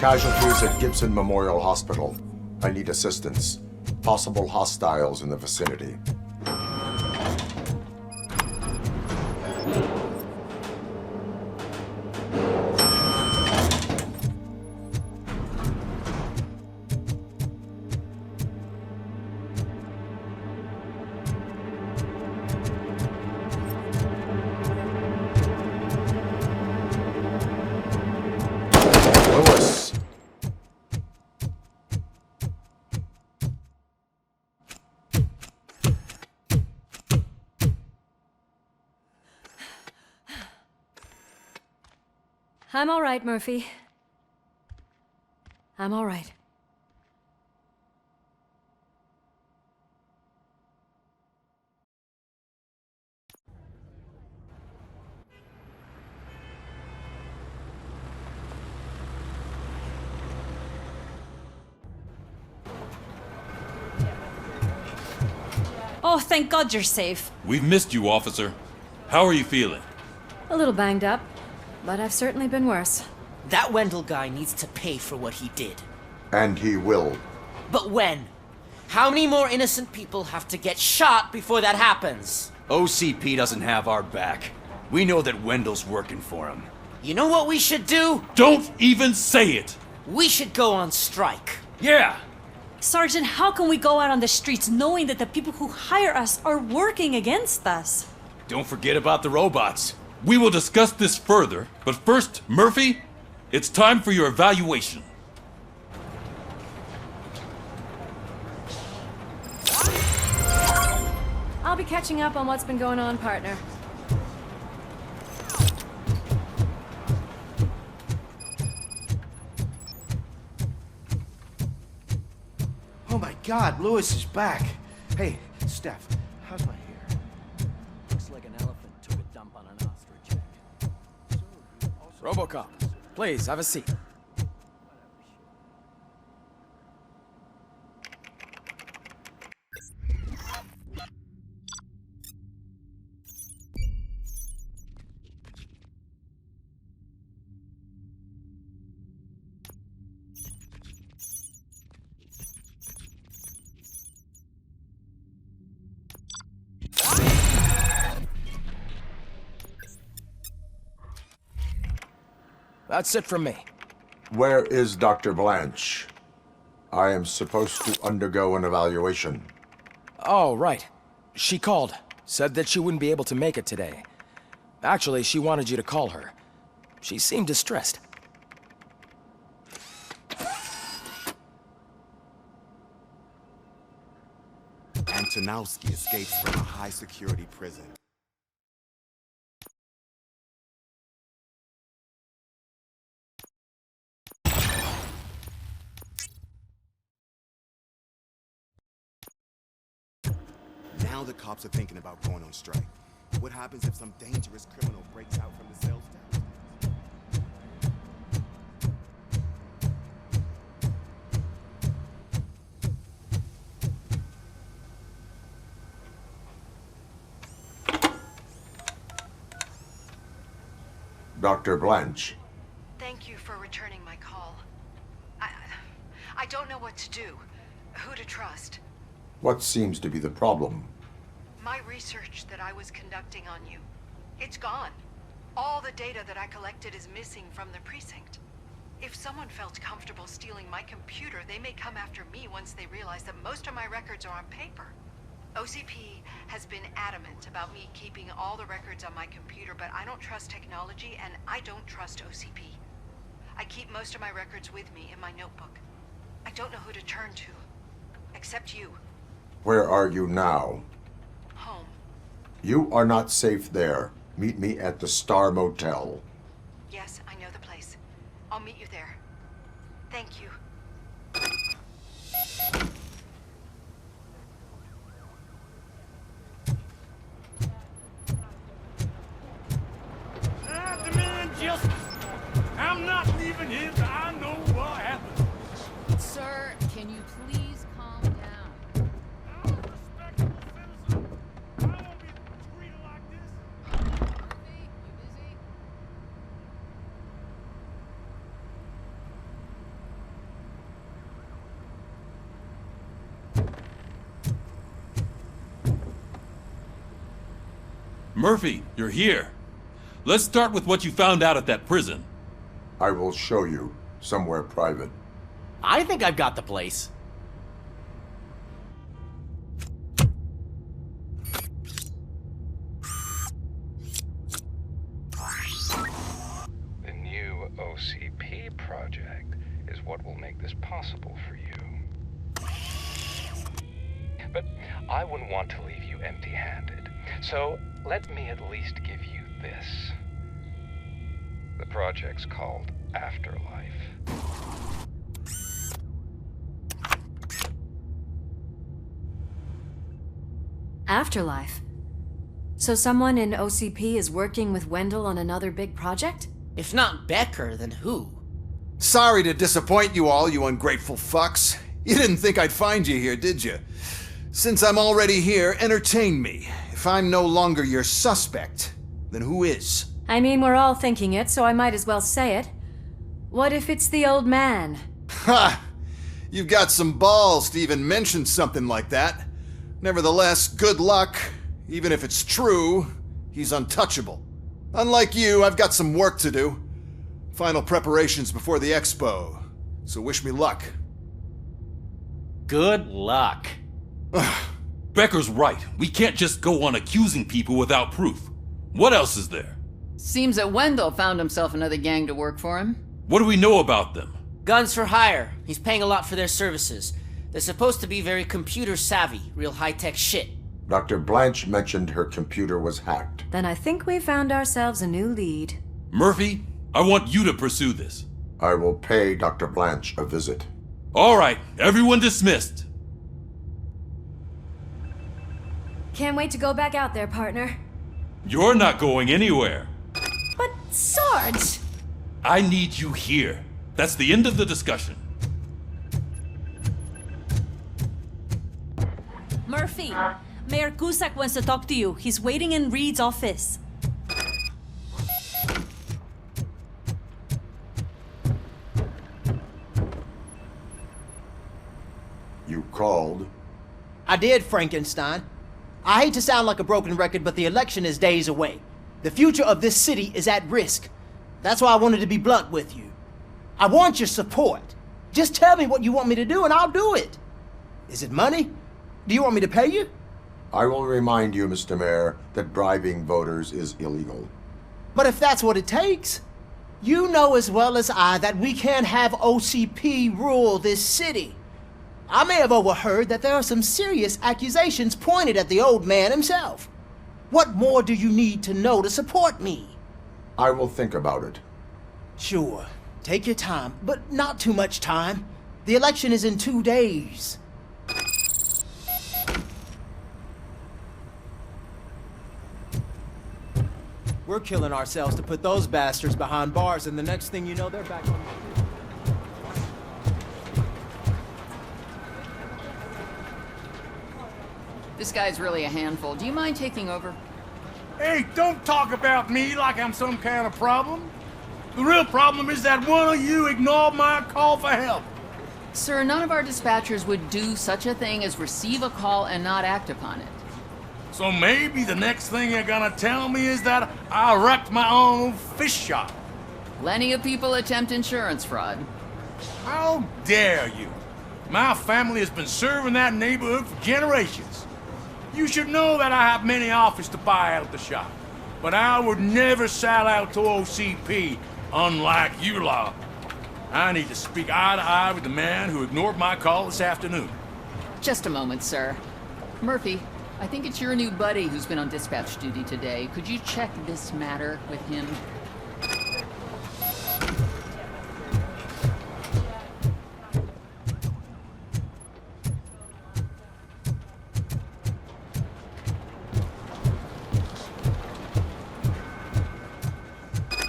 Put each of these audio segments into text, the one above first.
Casualties at Gibson Memorial Hospital. I need assistance. Possible hostiles in the vicinity. I'm all right, Murphy. I'm all right. Oh, thank God you're safe. We've missed you, officer. How are you feeling? A little banged up, but I've certainly been worse. That Wendell guy needs to pay for what he did. And he will. But when? How many more innocent people have to get shot before that happens? OCP doesn't have our back. We know that Wendell's working for him. You know what we should do? Don't even say it! We should go on strike. Yeah! Sergeant, how can we go out on the streets knowing that the people who hire us are working against us? Don't forget about the robots. We will discuss this further, but first, Murphy, it's time for your evaluation. I'll be catching up on what's been going on, partner. Oh my God, Lewis is back. Hey, Steph, how's my hair? Looks like an elephant took a dump on an ostrich egg. RoboCop, please, have a seat. That's it from me. Where is Dr. Blanche? I am supposed to undergo an evaluation. Oh, right. She called. Said that she wouldn't be able to make it today. Actually, she wanted you to call her. She seemed distressed. Antonowski escapes from a high-security prison. Now the cops are thinking about going on strike. What happens if some dangerous criminal breaks out from the cells downstairs? Dr. Blanche. Thank you for returning my call. I don't know what to do, who to trust. What seems to be the problem? My research that I was conducting on you, it's gone. All the data that I collected is missing from the precinct. If someone felt comfortable stealing my computer, they may come after me once they realize that most of my records are on paper. OCP has been adamant about me keeping all the records on my computer, but I don't trust technology and I don't trust OCP. I keep most of my records with me in my notebook. I don't know who to turn to, except you. Where are you now? Home. You are not safe there. Meet me at the Star Motel. Yes, I know the place. I'll meet you there. Thank you. I demand justice. I'm not leaving here till I know what happened. Sir, can you please calm down? I'm a respectable citizen. I won't be treated like this. Murphy, you busy? Murphy, you're here. Let's start with what you found out at that prison. I will show you somewhere private. I think I've got the place. The new OCP project is what will make this possible for you. But I wouldn't want to leave you empty-handed, so let me at least give you this. The project's called Afterlife. Afterlife? So someone in OCP is working with Wendell on another big project? If not Becker, then who? Sorry to disappoint you all, you ungrateful fucks. You didn't think I'd find you here, did you? Since I'm already here, entertain me. If I'm no longer your suspect, then who is? I mean, we're all thinking it, so I might as well say it. What if it's the old man? Ha! You've got some balls to even mention something like that. Nevertheless, good luck. Even if it's true, he's untouchable. Unlike you, I've got some work to do. Final preparations before the expo. So wish me luck. Good luck. Becker's right. We can't just go on accusing people without proof. What else is there? Seems that Wendell found himself another gang to work for him. What do we know about them? Guns for hire. He's paying a lot for their services. They're supposed to be very computer savvy, real high-tech shit. Dr. Blanche mentioned her computer was hacked. Then I think we found ourselves a new lead. Murphy, I want you to pursue this. I will pay Dr. Blanche a visit. All right, everyone dismissed. Can't wait to go back out there, partner. You're not going anywhere. But, Sarge! I need you here. That's the end of the discussion. Murphy, Mayor Cusack wants to talk to you. He's waiting in Reed's office. You called? I did, Frankenstein. I hate to sound like a broken record, but the election is days away. The future of this city is at risk. That's why I wanted to be blunt with you. I want your support. Just tell me what you want me to do and I'll do it. Is it money? Do you want me to pay you? I will remind you, Mr. Mayor, that bribing voters is illegal. But if that's what it takes, you know as well as I that we can't have OCP rule this city. I may have overheard that there are some serious accusations pointed at the old man himself. What more do you need to know to support me? I will think about it. Sure. Take your time, but not too much time. The election is in 2 days. We're killing ourselves to put those bastards behind bars, and the next thing you know, they're back on the street. This guy's really a handful. Do you mind taking over? Hey, don't talk about me like I'm some kind of problem. The real problem is that one of you ignored my call for help. Sir, none of our dispatchers would do such a thing as receive a call and not act upon it. So maybe the next thing you're gonna tell me is that I wrecked my own fish shop. Plenty of people attempt insurance fraud. How dare you? My family has been serving that neighborhood for generations. You should know that I have many offers to buy out the shop. But I would never sell out to OCP, unlike you lot. I need to speak eye to eye with the man who ignored my call this afternoon. Just a moment, sir. Murphy, I think it's your new buddy who's been on dispatch duty today. Could you check this matter with him?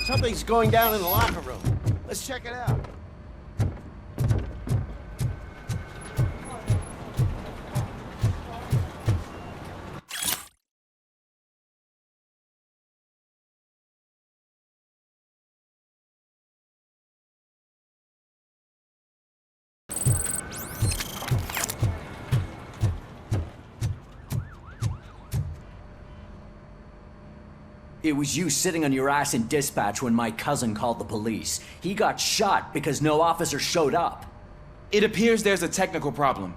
Something's going down in the locker room. Let's check it out. It was you sitting on your ass in dispatch when my cousin called the police. He got shot because no officer showed up. It appears there's a technical problem.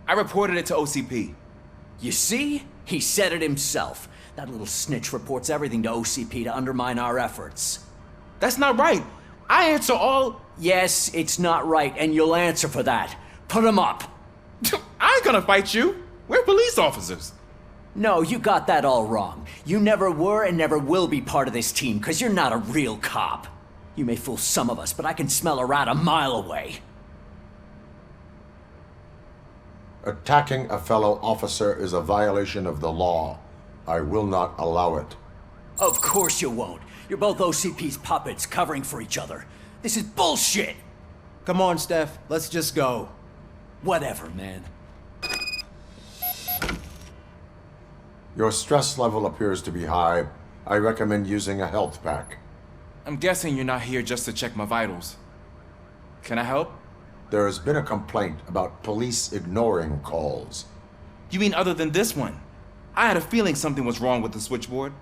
I reported it to OCP. You see? He said it himself. That little snitch reports everything to OCP to undermine our efforts. That's not right. I answer all... Yes, it's not right, and you'll answer for that. Put him up. I ain't gonna fight you. We're police officers. No, you got that all wrong. You never were and never will be part of this team, because you're not a real cop. You may fool some of us, but I can smell a rat a mile away. Attacking a fellow officer is a violation of the law. I will not allow it. Of course you won't. You're both OCP's puppets covering for each other. This is bullshit! Come on, Steph. Let's just go. Whatever, man. Your stress level appears to be high. I recommend using a health pack. I'm guessing you're not here just to check my vitals. Can I help? There has been a complaint about police ignoring calls. You mean other than this one? I had a feeling something was wrong with the switchboard.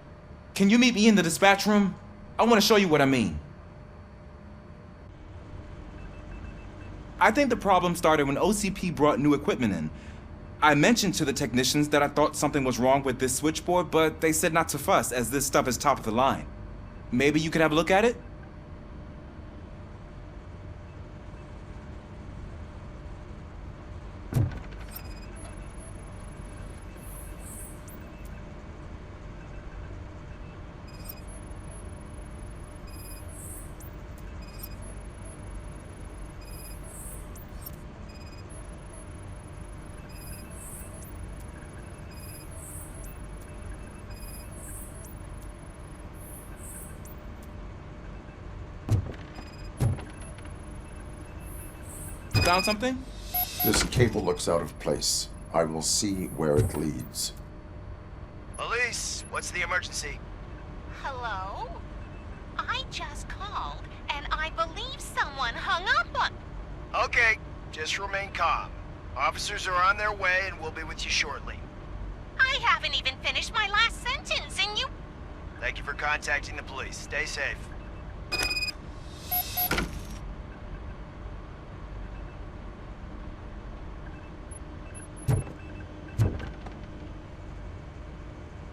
Can you meet me in the dispatch room? I want to show you what I mean. I think the problem started when OCP brought new equipment in. I mentioned to the technicians that I thought something was wrong with this switchboard, but they said not to fuss, as this stuff is top of the line. Maybe you could have a look at it? Found something? This cable looks out of place. I will see where it leads. Police, what's the emergency? Hello? I just called, and I believe someone hung up on... Okay, just remain calm. Officers are on their way, and we'll be with you shortly. I haven't even finished my last sentence, and you... Thank you for contacting the police. Stay safe.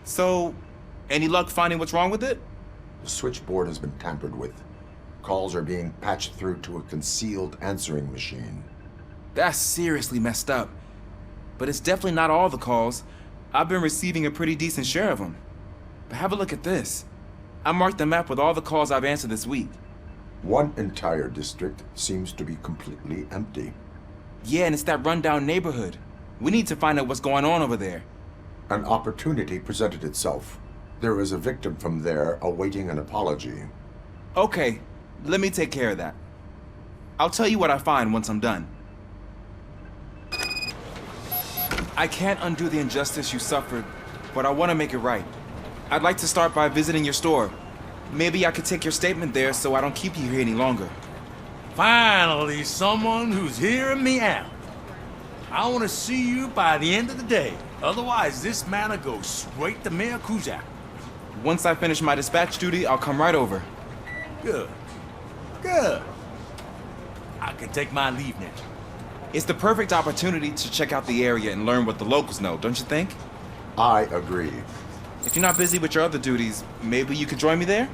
So, any luck finding what's wrong with it? The switchboard has been tampered with. Calls are being patched through to a concealed answering machine. That's seriously messed up. But it's definitely not all the calls. I've been receiving a pretty decent share of them. But have a look at this. I marked the map with all the calls I've answered this week. One entire district seems to be completely empty. Yeah, and it's that rundown neighborhood. We need to find out what's going on over there. An opportunity presented itself. There is a victim from there awaiting an apology. Okay, let me take care of that. I'll tell you what I find once I'm done. I can't undo the injustice you suffered, but I want to make it right. I'd like to start by visiting your store. Maybe I could take your statement there so I don't keep you here any longer. Finally, someone who's hearing me out. I want to see you by the end of the day. Otherwise, this matter goes straight to Mayor Kuzak. Once I finish my dispatch duty, I'll come right over. Good. Good. I can take my leave now. It's the perfect opportunity to check out the area and learn what the locals know, don't you think? I agree. If you're not busy with your other duties, maybe you could join me there?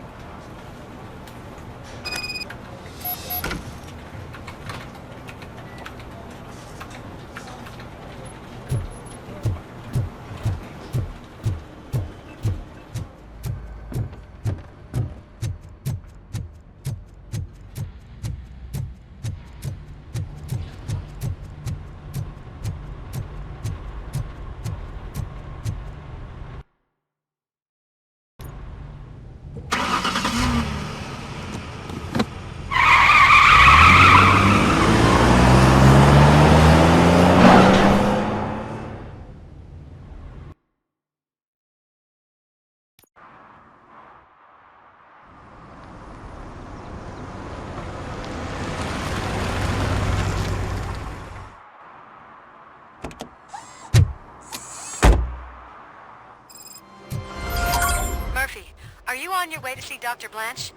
Are you on your way to see Dr. Blanche?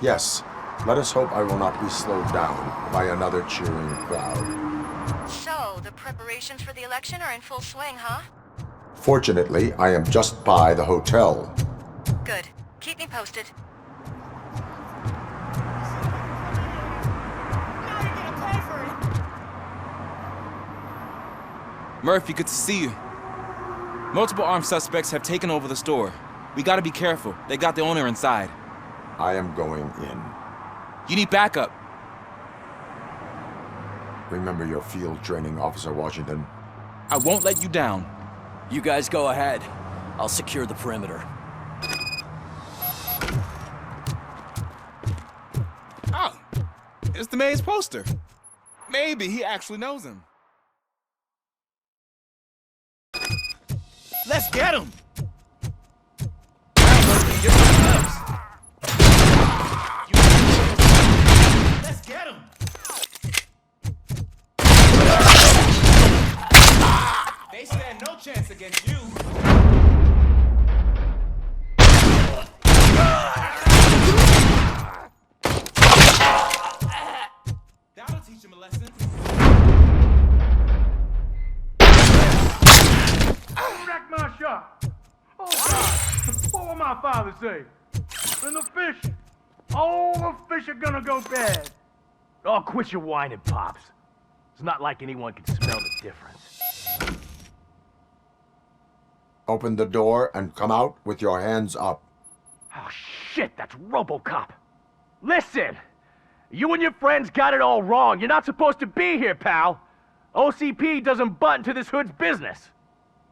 Yes. Let us hope I will not be slowed down by another cheering crowd. So, the preparations for the election are in full swing, huh? Fortunately, I am just by the hotel. Good. Keep me posted. Murphy, good to see you. Multiple armed suspects have taken over the store. We gotta be careful. They got the owner inside. I am going in. You need backup. Remember your field training, Officer Washington. I won't let you down. You guys go ahead. I'll secure the perimeter. Oh, it's the mayor's poster. Maybe he actually knows him. Let's get him! Let's get him! They stand no chance against you. That'll teach him a lesson. Wreck my shop. Oh, God. What will my father say? And the fish. All the fish are gonna go bad. Oh, quit your whining, Pops. It's not like anyone can smell the difference. Open the door and come out with your hands up. Oh, shit, that's RoboCop. Listen! You and your friends got it all wrong. You're not supposed to be here, pal. OCP doesn't butt into this hood's business.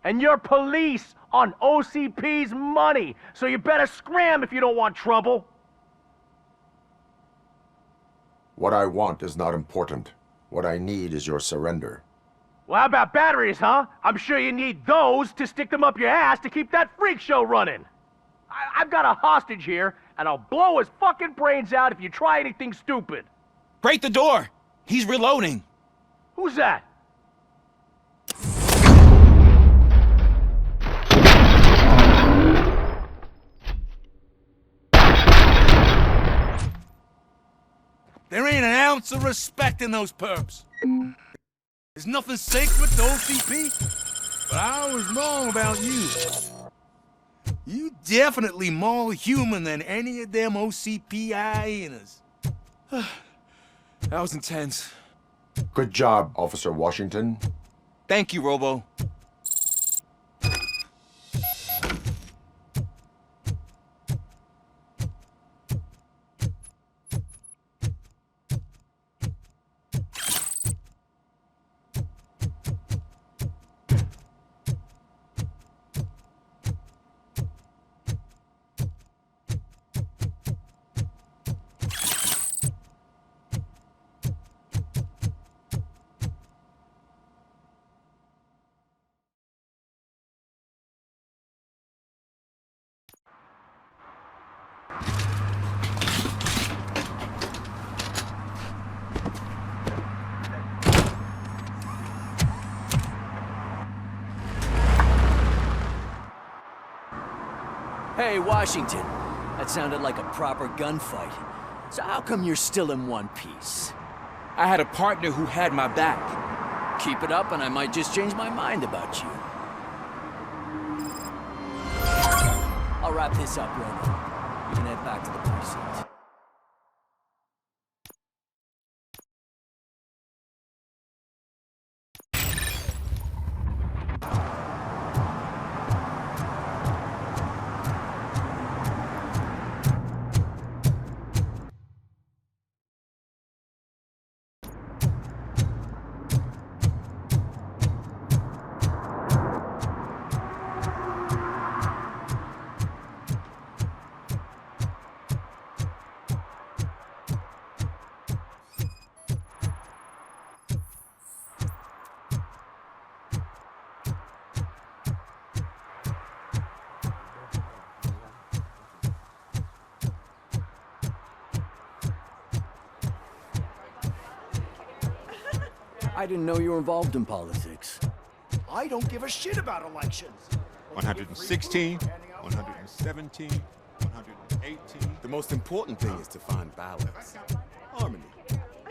And you're police on OCP's money, so you better scram if you don't want trouble. What I want is not important. What I need is your surrender. Well, how about batteries, huh? I'm sure you need those to stick them up your ass to keep that freak show running. I've got a hostage here, and I'll blow his fucking brains out if you try anything stupid. Break the door! He's reloading! Who's that? There ain't an ounce of respect in those perps. There's nothing sacred to OCP. But I was wrong about you. You definitely more human than any of them OCP hyenas. That was intense. Good job, Officer Washington. Thank you, Robo. Hey, Washington. That sounded like a proper gunfight. So how come you're still in one piece? I had a partner who had my back. Keep it up and I might just change my mind about you. I'll wrap this up, Robo. You can head back to the precinct. I didn't know you were involved in politics. I don't give a shit about elections. 116, 117, 118. The most important thing is to find balance. Harmony.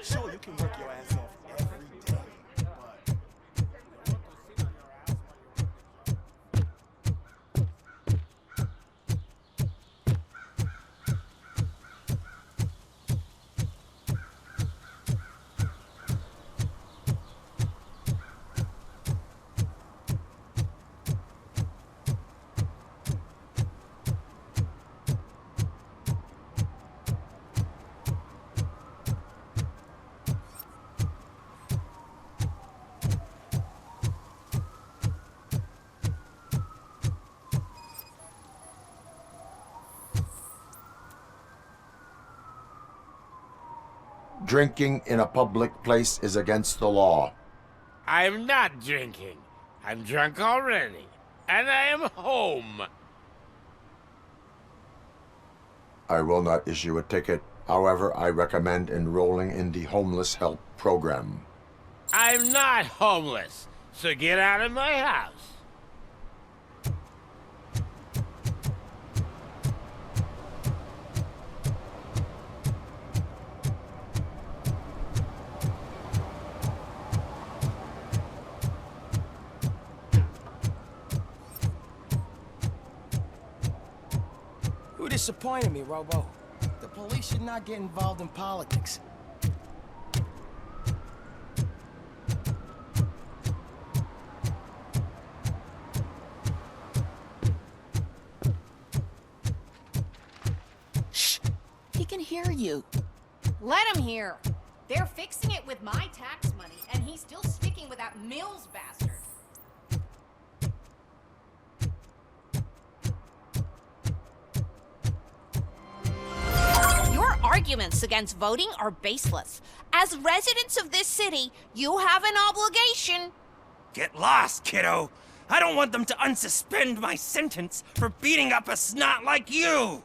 Sure, you can work your ass off every day, but... Drinking in a public place is against the law. I'm not drinking. I'm drunk already. And I am home. I will not issue a ticket. However, I recommend enrolling in the homeless help program. I'm not homeless, so get out of my house. You disappointed me, Robo. The police should not get involved in politics. Shh! He can hear you. Let him hear. They're fixing it with my tax money, and he's still sticking with that Mills bastard. Your arguments against voting are baseless. As residents of this city, you have an obligation. Get lost, kiddo. I don't want them to unsuspend my sentence for beating up a snot like you.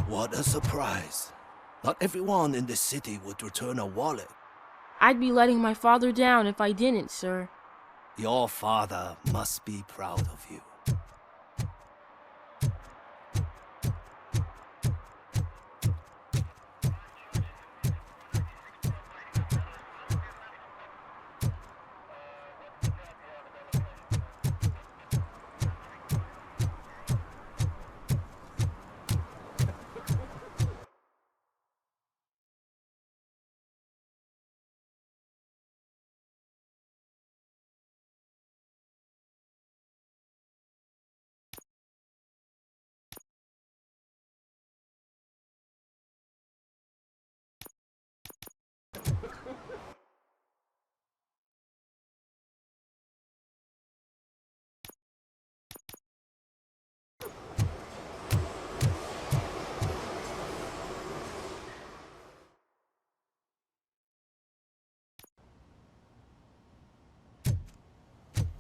What a surprise. Not everyone in this city would return a wallet. I'd be letting my father down if I didn't, sir. Your father must be proud of you.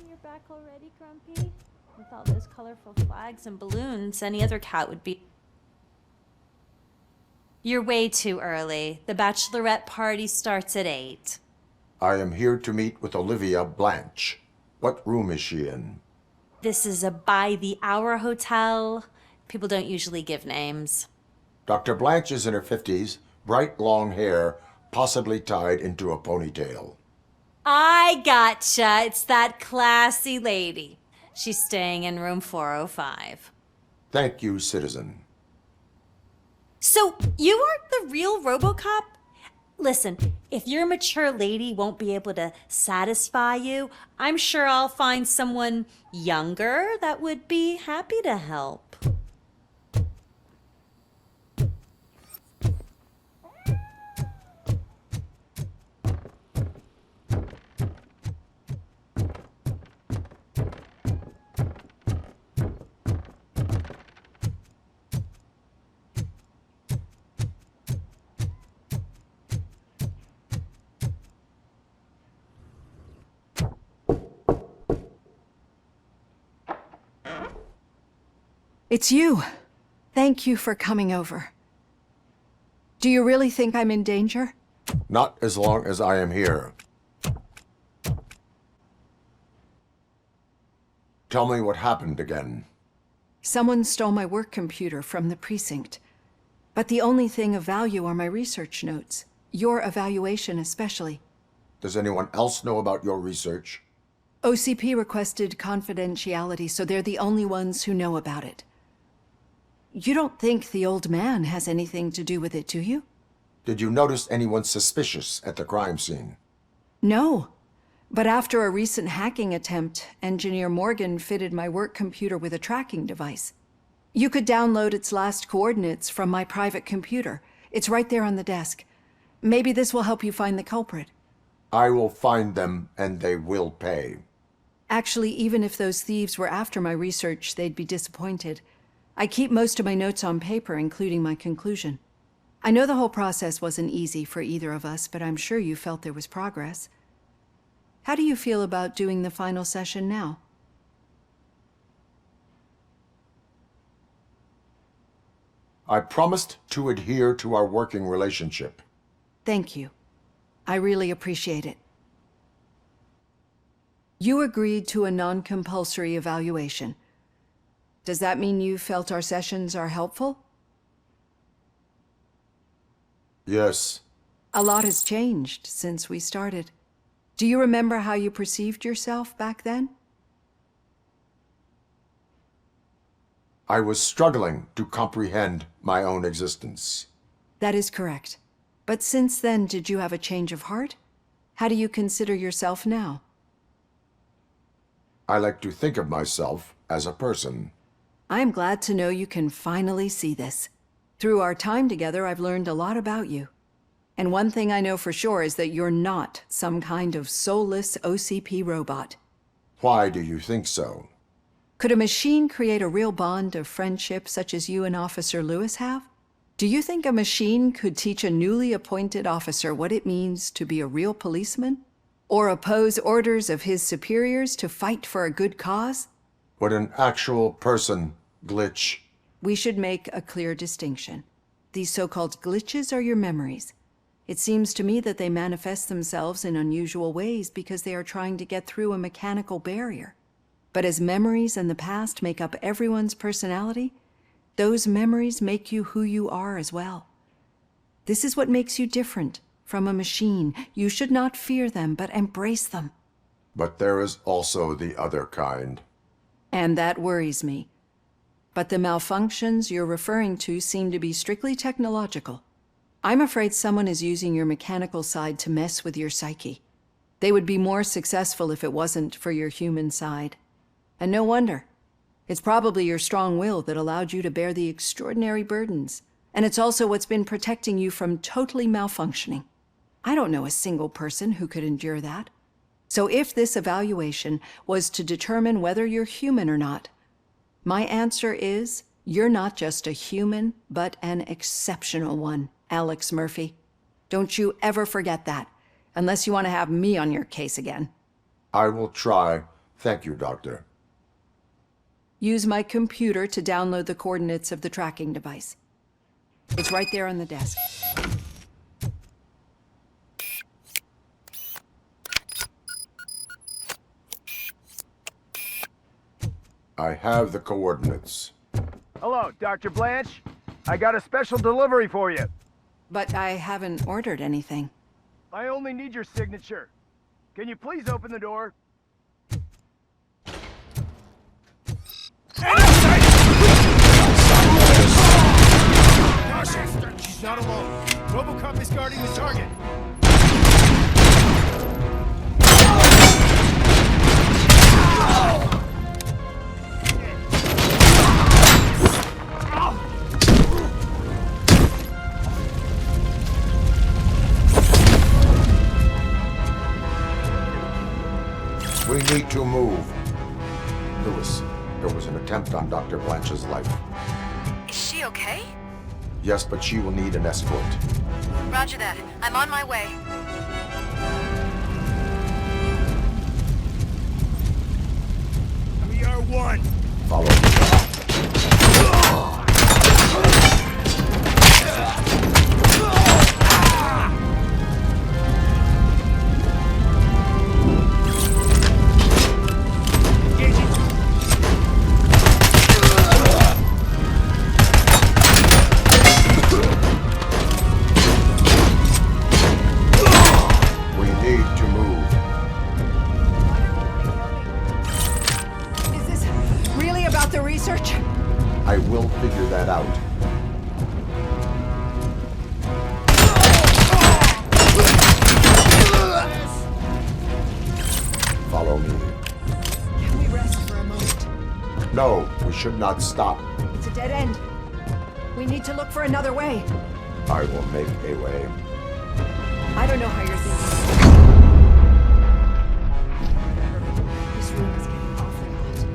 You're back already, Grumpy? With all those colorful flags and balloons, any other cat would be... You're way too early. The bachelorette party starts at 8. I am here to meet with Olivia Blanche. What room is she in? This is a by-the-hour hotel. People don't usually give names. Dr. Blanche is in her 50s, bright long hair, possibly tied into a ponytail. I gotcha. It's that classy lady. She's staying in room 405. Thank you, citizen. So, you aren't the real RoboCop? Listen, if your mature lady won't be able to satisfy you, I'm sure I'll find someone younger that would be happy to help. It's you. Thank you for coming over. Do you really think I'm in danger? Not as long as I am here. Tell me what happened again. Someone stole my work computer from the precinct. But the only thing of value are my research notes. Your evaluation especially. Does anyone else know about your research? OCP requested confidentiality, so they're the only ones who know about it. You don't think the old man has anything to do with it, do you? Did you notice anyone suspicious at the crime scene? No. But after a recent hacking attempt, Engineer Morgan fitted my work computer with a tracking device. You could download its last coordinates from my private computer. It's right there on the desk. Maybe this will help you find the culprit. I will find them, and they will pay. Actually, even if those thieves were after my research, they'd be disappointed. I keep most of my notes on paper, including my conclusion. I know the whole process wasn't easy for either of us, but I'm sure you felt there was progress. How do you feel about doing the final session now? I promised to adhere to our working relationship. Thank you. I really appreciate it. You agreed to a non-compulsory evaluation. Does that mean you felt our sessions are helpful? Yes. A lot has changed since we started. Do you remember how you perceived yourself back then? I was struggling to comprehend my own existence. That is correct. But since then, did you have a change of heart? How do you consider yourself now? I like to think of myself as a person. I'm glad to know you can finally see this. Through our time together, I've learned a lot about you. And one thing I know for sure is that you're not some kind of soulless OCP robot. Why do you think so? Could a machine create a real bond of friendship such as you and Officer Lewis have? Do you think a machine could teach a newly appointed officer what it means to be a real policeman? Or oppose orders of his superiors to fight for a good cause? Would an actual person glitch? We should make a clear distinction. These so-called glitches are your memories. It seems to me that they manifest themselves in unusual ways because they are trying to get through a mechanical barrier. But as memories in the past make up everyone's personality, those memories make you who you are as well. This is what makes you different from a machine. You should not fear them, but embrace them. But there is also the other kind. And that worries me. But the malfunctions you're referring to seem to be strictly technological. I'm afraid someone is using your mechanical side to mess with your psyche. They would be more successful if it wasn't for your human side. And no wonder. It's probably your strong will that allowed you to bear the extraordinary burdens. And it's also what's been protecting you from totally malfunctioning. I don't know a single person who could endure that. So if this evaluation was to determine whether you're human or not, my answer is, you're not just a human, but an exceptional one, Alex Murphy. Don't you ever forget that, unless you want to have me on your case again. I will try. Thank you, Doctor. Use my computer to download the coordinates of the tracking device. It's right there on the desk. I have the coordinates. Hello, Dr. Blanche. I got a special delivery for you. But I haven't ordered anything. I only need your signature. Can you please open the door? She's not alone. RoboCop is guarding the target. We need to move. Lewis, there was an attempt on Dr. Blanche's life. Is she okay? Yes, but she will need an escort. Roger that. I'm on my way. We are one. Follow me. I will figure that out. Follow me. Can we rest for a moment? No, we should not stop. It's a dead end. We need to look for another way. I will make a way. I don't know how you're thinking. This room is getting awfully hot.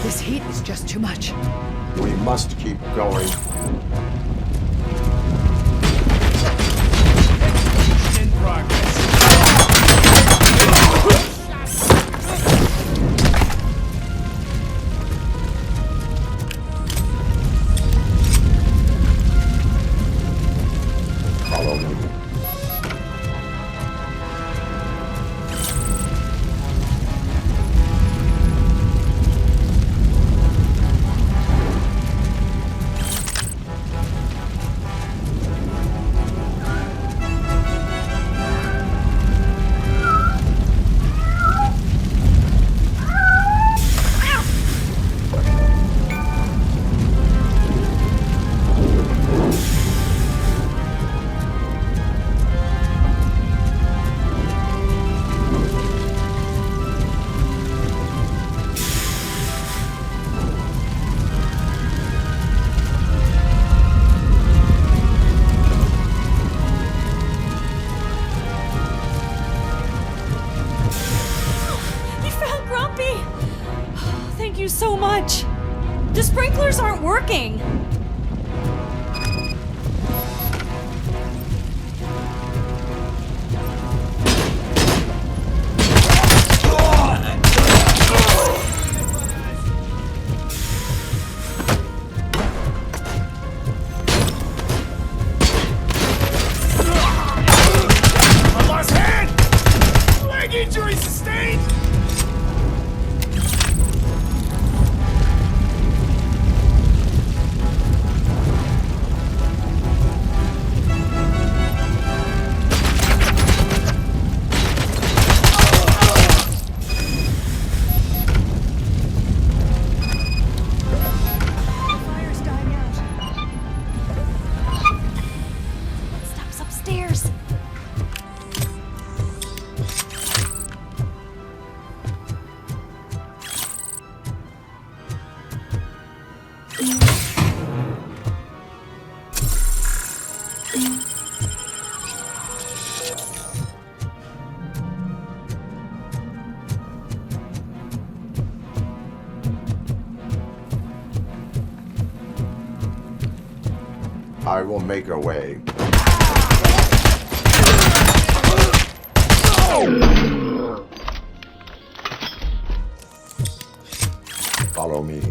This heat is just too much. We must keep going. In progress. Follow me. So much. The sprinklers aren't working. I lost hand! Leg injury sustained! I will make a way. Follow me.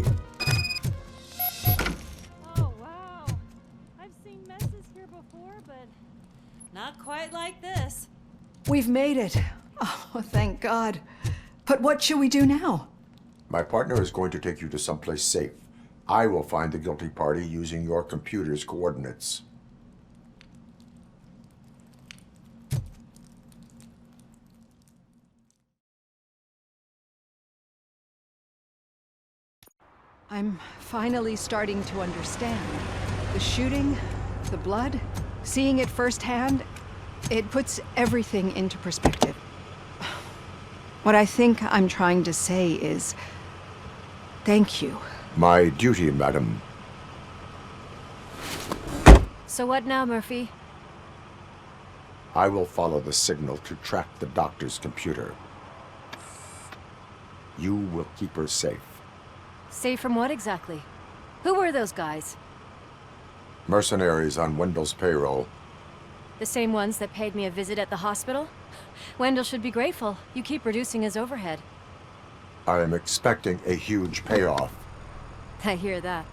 Oh, wow. I've seen messes here before, but not quite like this. We've made it. Oh, thank God. But what should we do now? My partner is going to take you to someplace safe. I will find the guilty party using your computer's coordinates. I'm finally starting to understand. The shooting, the blood, seeing it firsthand, it puts everything into perspective. What I think I'm trying to say is, thank you. My duty, madam. So what now, Murphy? I will follow the signal to track the doctor's computer. You will keep her safe. Safe from what exactly? Who were those guys? Mercenaries on Wendell's payroll. The same ones that paid me a visit at the hospital? Wendell should be grateful. You keep reducing his overhead. I am expecting a huge payoff. I hear that.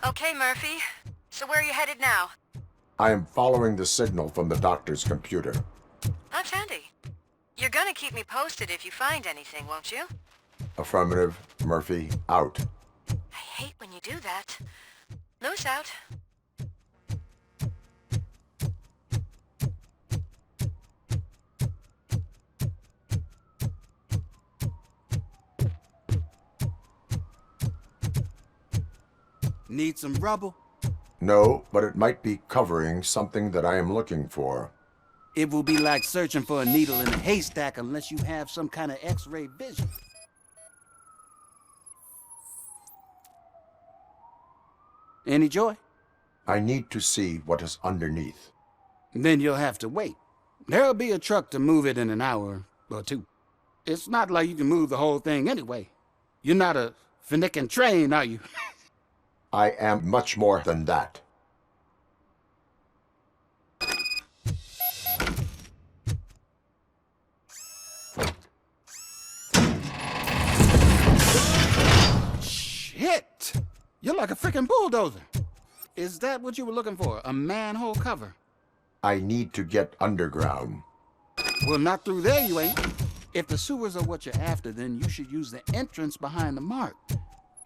Okay, Murphy. So where are you headed now? I am following the signal from the doctor's computer. That's handy. You're gonna keep me posted if you find anything, won't you? Affirmative. Murphy, out. I hate when you do that. Loose out. Need some rubble? No, but it might be covering something that I am looking for. It will be like searching for a needle in a haystack unless you have some kind of X-ray vision. Any joy? I need to see what is underneath. Then you'll have to wait. There'll be a truck to move it in an hour or two. It's not like you can move the whole thing anyway. You're not a finicking train, are you? I am much more than that. Shit! You're like a freaking bulldozer. Is that what you were looking for? A manhole cover? I need to get underground. Well, not through there, you ain't. If the sewers are what you're after, then you should use the entrance behind the mark,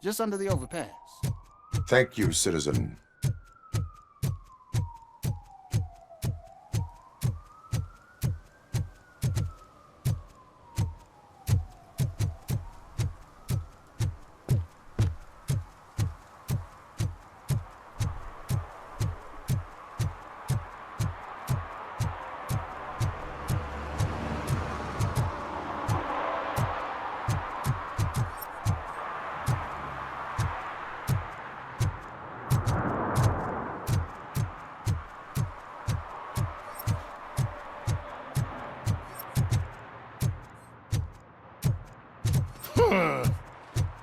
just under the overpass. Thank you, citizen.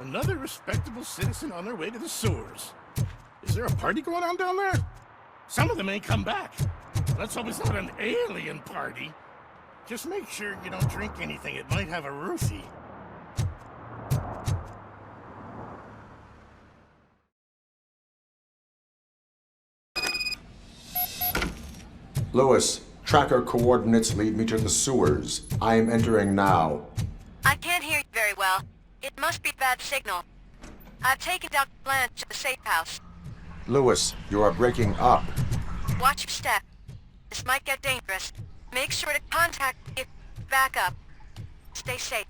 Another respectable citizen on their way to the sewers. Is there a party going on down there? Some of them ain't come back. Let's hope it's not an alien party. Just make sure you don't drink anything. It might have a roofie. Lewis, tracker coordinates lead me to the sewers. I am entering now. I can't hear you very well. It must be a bad signal. I've taken Dr. Blanche to the safe house. Lewis, you are breaking up. Watch your step. This might get dangerous. Make sure to contact me if you back up. Stay safe.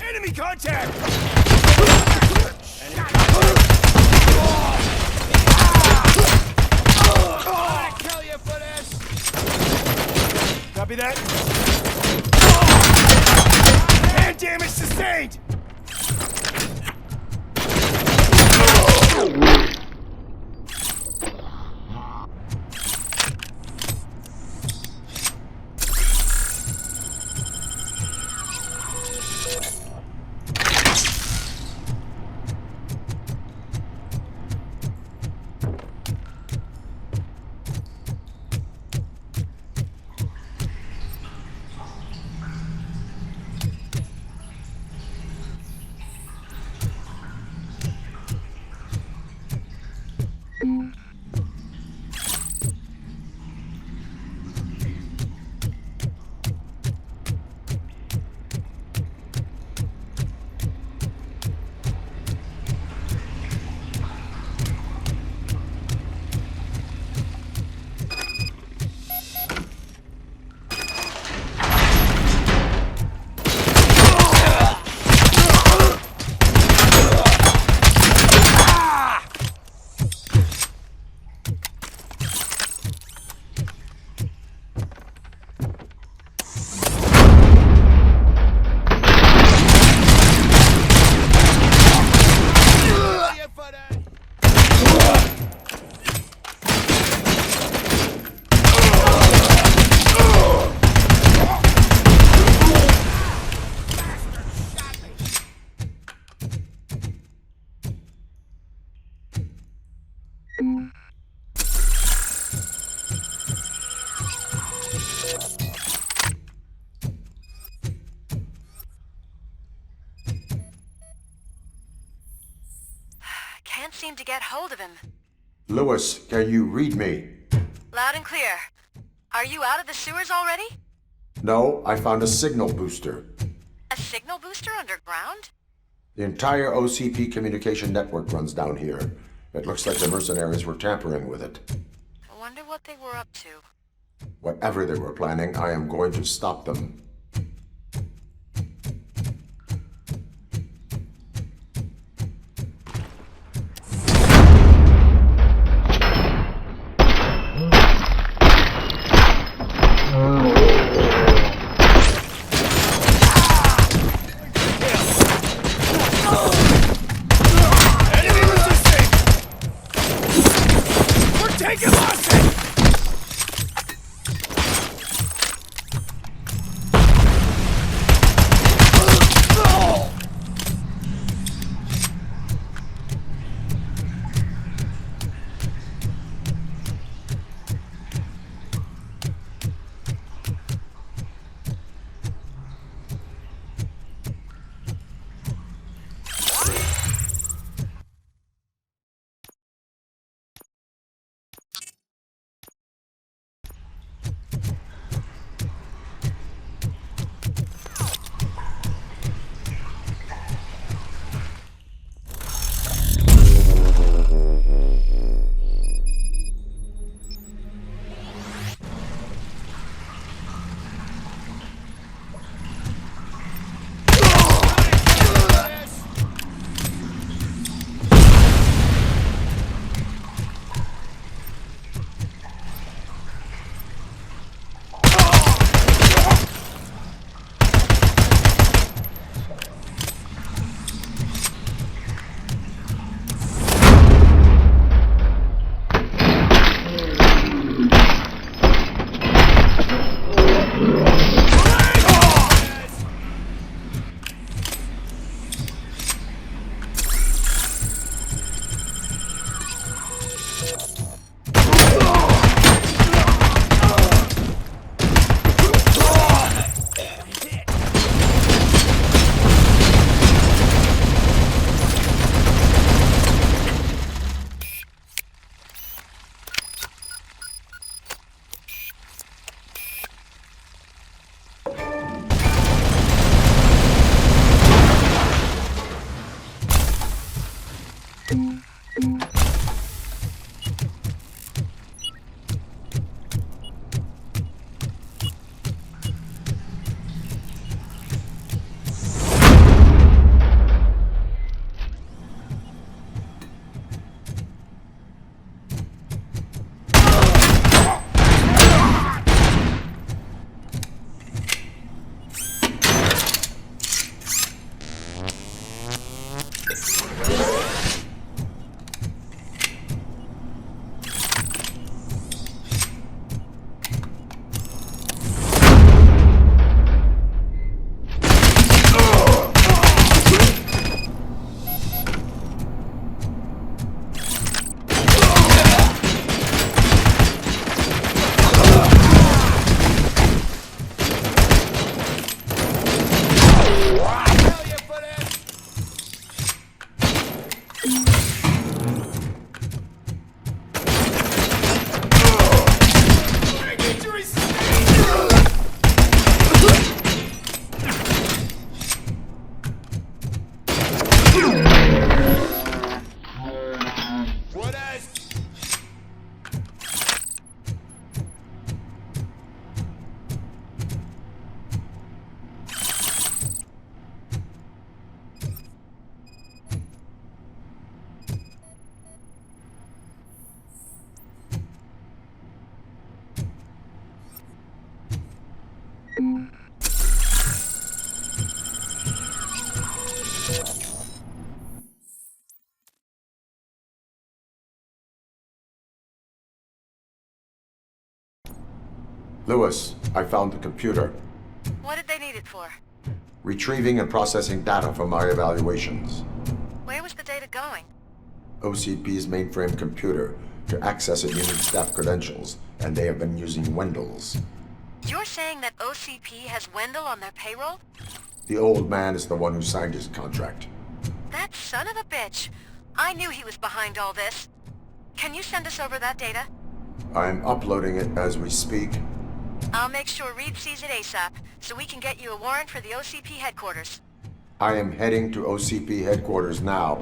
Enemy contact! Kill you for this! Copy that? Hand damage sustained! Can't seem to get hold of him. Lewis, can you read me? Loud and clear. Are you out of the sewers already? No, I found a signal booster. A signal booster underground? The entire OCP communication network runs down here. It looks like the mercenaries were tampering with it. I wonder what they were up to. Whatever they were planning, I am going to stop them. Lewis, I found the computer. What did they need it for? Retrieving and processing data from my evaluations. Where was the data going? OCP's mainframe computer. To access it, you need staff credentials, and they have been using Wendell's. You're saying that OCP has Wendell on their payroll? The old man is the one who signed his contract. That son of a bitch. I knew he was behind all this. Can you send us over that data? I'm uploading it as we speak. I'll make sure Reed sees it ASAP, so we can get you a warrant for the OCP headquarters. I am heading to OCP headquarters now.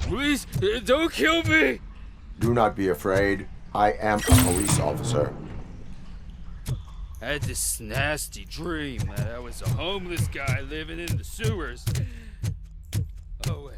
Please, don't kill me! Do not be afraid. I am a police officer. I had this nasty dream that I was a homeless guy living in the sewers. Oh, wait.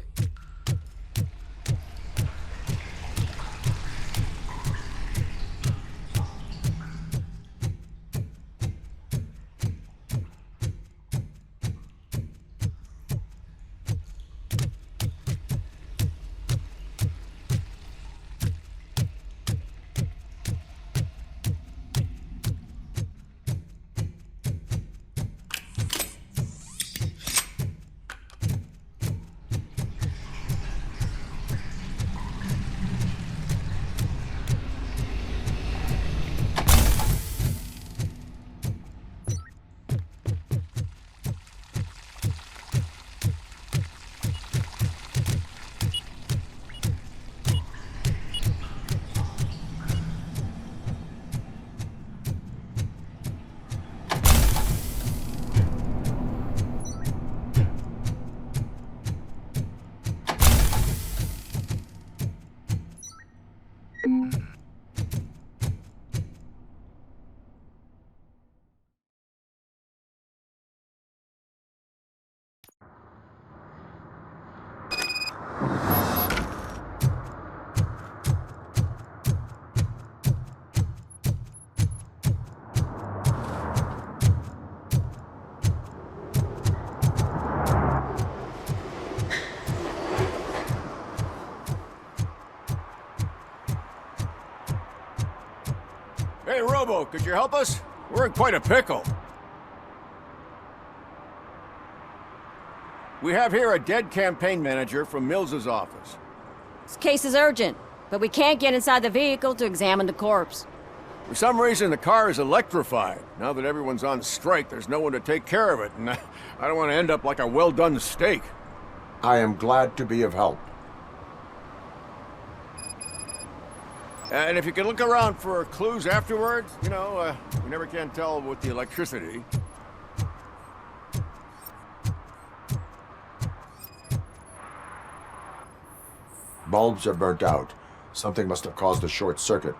Hey, Robo, could you help us? We're in quite a pickle. We have here a dead campaign manager from Mills's office. This case is urgent, but we can't get inside the vehicle to examine the corpse. For some reason, the car is electrified. Now that everyone's on strike, there's no one to take care of it, and I don't want to end up like a well-done steak. I am glad to be of help. And if you could look around for clues afterwards, you know, we never can tell with the electricity. Bulbs are burnt out. Something must have caused a short circuit.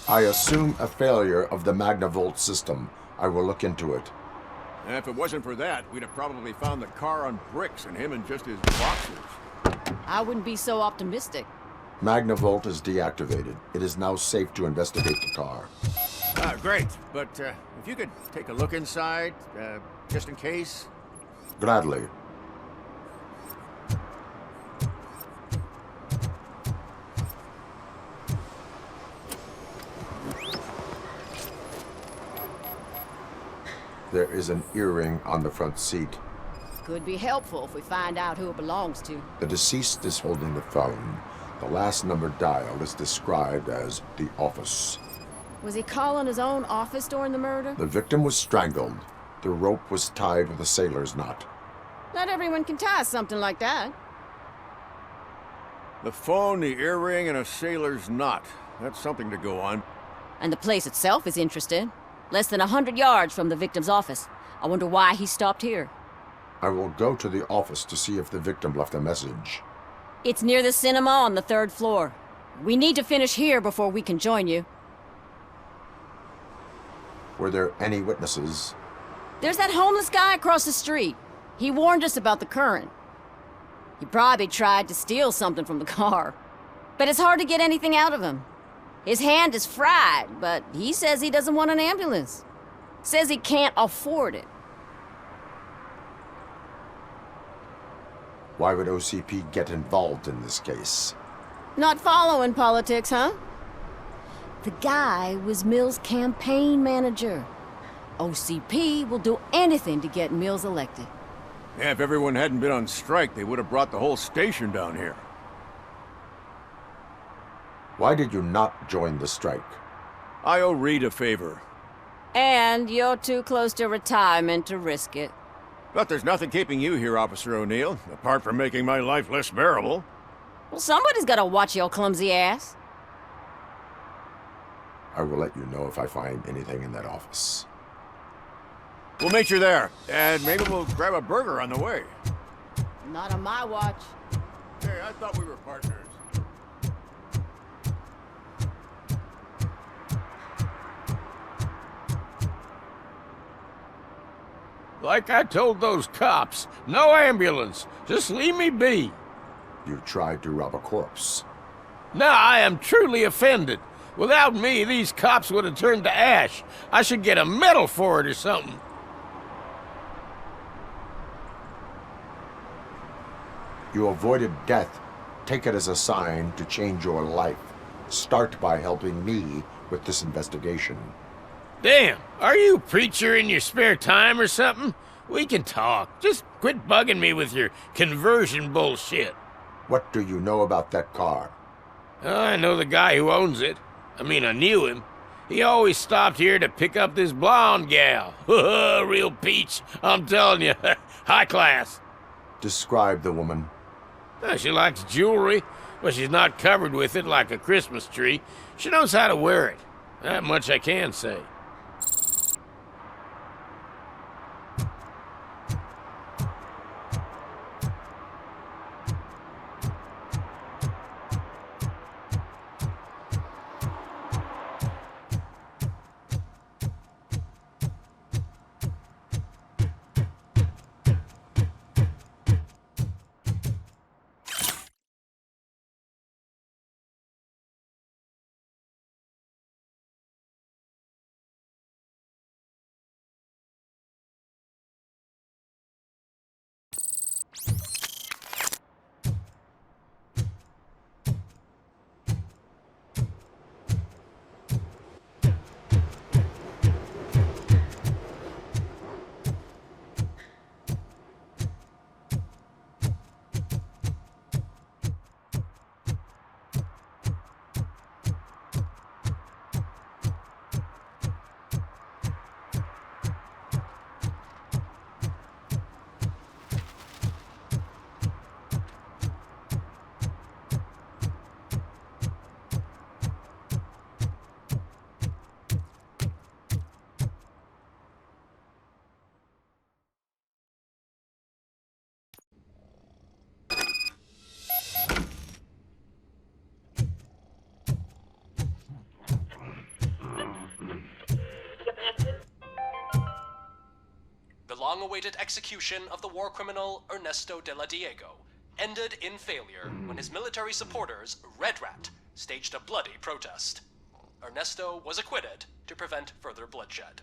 I assume a failure of the Magnavolt system. I will look into it. And if it wasn't for that, we'd have probably found the car on bricks and him in just his boxers. I wouldn't be so optimistic. Magnavolt is deactivated. It is now safe to investigate the car. Great. But if you could take a look inside, just in case. Gladly. There is an earring on the front seat. Could be helpful if we find out who it belongs to. The deceased is holding the phone. The last number dialed is described as the office. Was he calling his own office during the murder? The victim was strangled. The rope was tied with a sailor's knot. Not everyone can tie something like that. The phone, the earring, and a sailor's knot. That's something to go on. And the place itself is interesting. Less than 100 yards from the victim's office. I wonder why he stopped here. I will go to the office to see if the victim left a message. It's near the cinema on the 3rd floor. We need to finish here before we can join you. Were there any witnesses? There's that homeless guy across the street. He warned us about the current. He probably tried to steal something from the car. But it's hard to get anything out of him. His hand is fried, but he says he doesn't want an ambulance. Says he can't afford it. Why would OCP get involved in this case? Not following politics, huh? The guy was Mills' campaign manager. OCP will do anything to get Mills elected. Yeah, if everyone hadn't been on strike, they would have brought the whole station down here. Why did you not join the strike? I owe Reed a favor. And you're too close to retirement to risk it. But there's nothing keeping you here, Officer O'Neill, apart from making my life less bearable. Well, somebody's gotta watch your clumsy ass. I will let you know if I find anything in that office. We'll meet you there, and maybe we'll grab a burger on the way. Not on my watch. Hey, I thought we were partners. Like I told those cops, no ambulance. Just leave me be. You tried to rob a corpse. Now I am truly offended. Without me, these cops would have turned to ash. I should get a medal for it or something. You avoided death. Take it as a sign to change your life. Start by helping me with this investigation. Damn, are you a preacher in your spare time or something? We can talk. Just quit bugging me with your conversion bullshit. What do you know about that car? I know the guy who owns it. I mean, I knew him. He always stopped here to pick up this blonde gal. Real peach, I'm telling you. High class. Describe the woman. She likes jewelry, but she's not covered with it like a Christmas tree. She knows how to wear it. That much I can say. The long-awaited execution of the war criminal Ernesto de la Diego ended in failure when his military supporters, Red Rat, staged a bloody protest. Ernesto was acquitted to prevent further bloodshed.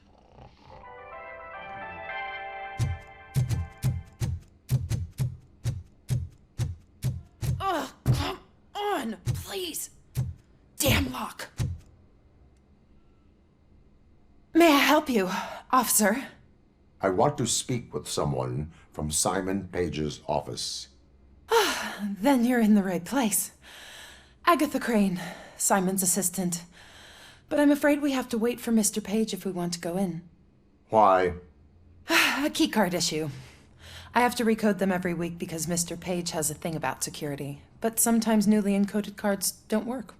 Ugh, come on, please. Damn lock. May I help you, officer? I want to speak with someone from Simon Page's office. Then you're in the right place. Agatha Crane, Simon's assistant. But I'm afraid we have to wait for Mr. Page if we want to go in. Why? A keycard issue. I have to recode them every week because Mr. Page has a thing about security. But sometimes newly encoded cards don't work.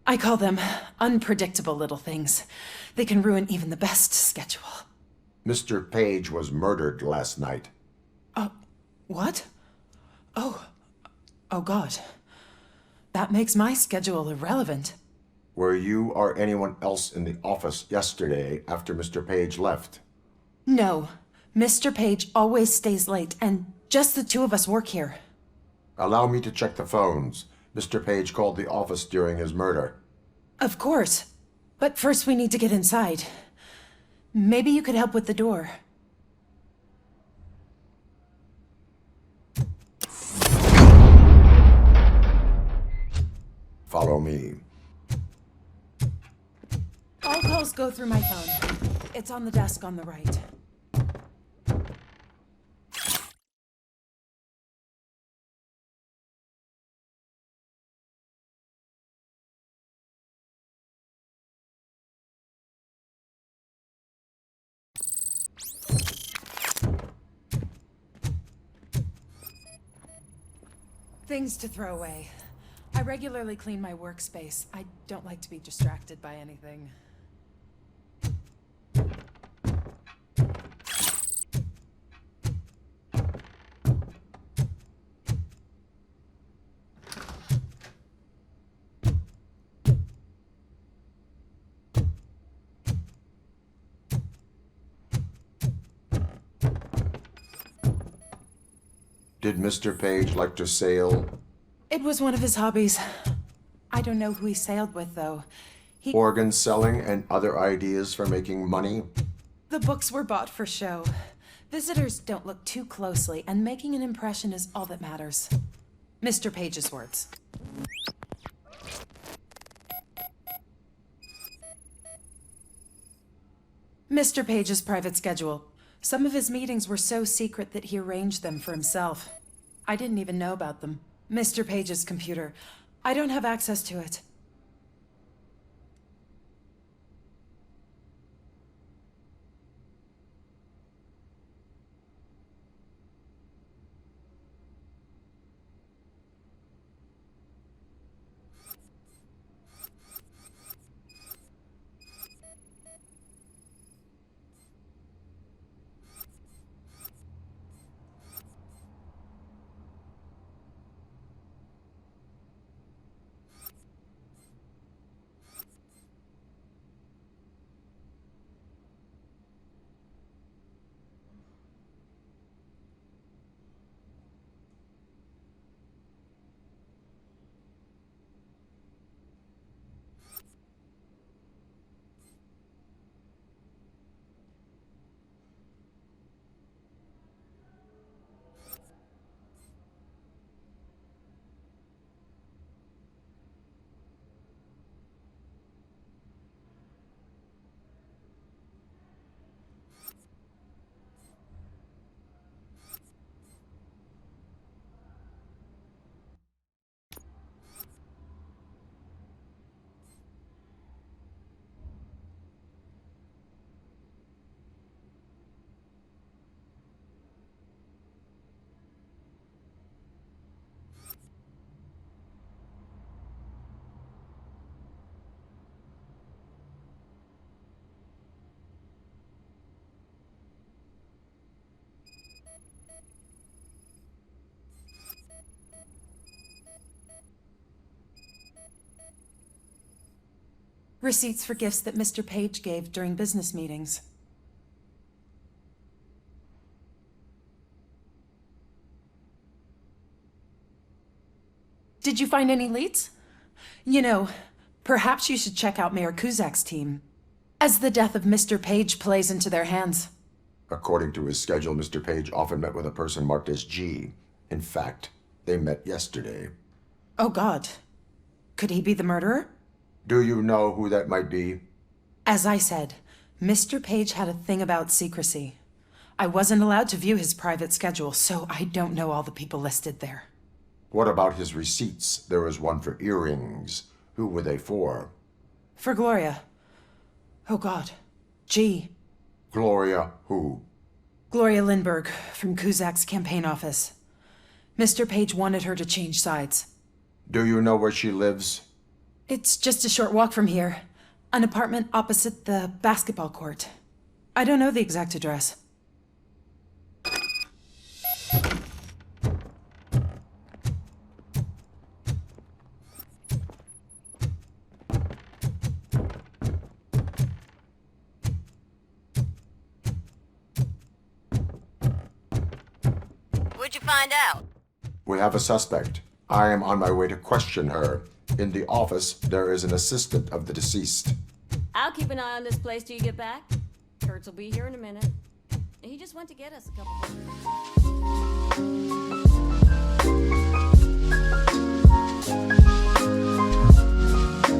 I call them unpredictable little things. They can ruin even the best schedule. Mr. Page was murdered last night. What? Oh God. That makes my schedule irrelevant. Were you or anyone else in the office yesterday after Mr. Page left? No. Mr. Page always stays late, and just the two of us work here. Allow me to check the phones. Mr. Page called the office during his murder. Of course. But first we need to get inside. Maybe you could help with the door. Follow me. All calls go through my phone. It's on the desk on the right. Things to throw away. I regularly clean my workspace. I don't like to be distracted by anything. Did Mr. Page like to sail? It was one of his hobbies. I don't know who he sailed with, though. Organ selling and other ideas for making money? The books were bought for show. Visitors don't look too closely, and making an impression is all that matters. Mr. Page's words. Mr. Page's private schedule. Some of his meetings were so secret that he arranged them for himself. I didn't even know about them. Mr. Page's computer. I don't have access to it. Receipts for gifts that Mr. Page gave during business meetings. Did you find any leads? You know, perhaps you should check out Mayor Kuzak's team, as the death of Mr. Page plays into their hands. According to his schedule, Mr. Page often met with a person marked as G. In fact, they met yesterday. Oh God. Could he be the murderer? Do you know who that might be? As I said, Mr. Page had a thing about secrecy. I wasn't allowed to view his private schedule, so I don't know all the people listed there. What about his receipts? There was one for earrings. Who were they for? For Gloria. Oh God. G. Gloria who? Gloria Lindbergh, from Kuzak's campaign office. Mr. Page wanted her to change sides. Do you know where she lives? It's just a short walk from here. An apartment opposite the basketball court. I don't know the exact address. What'd you find out? We have a suspect. I am on my way to question her. In the office, there is an assistant of the deceased. I'll keep an eye on this place till you get back. Kurtz will be here in a minute. He just went to get us a couple of...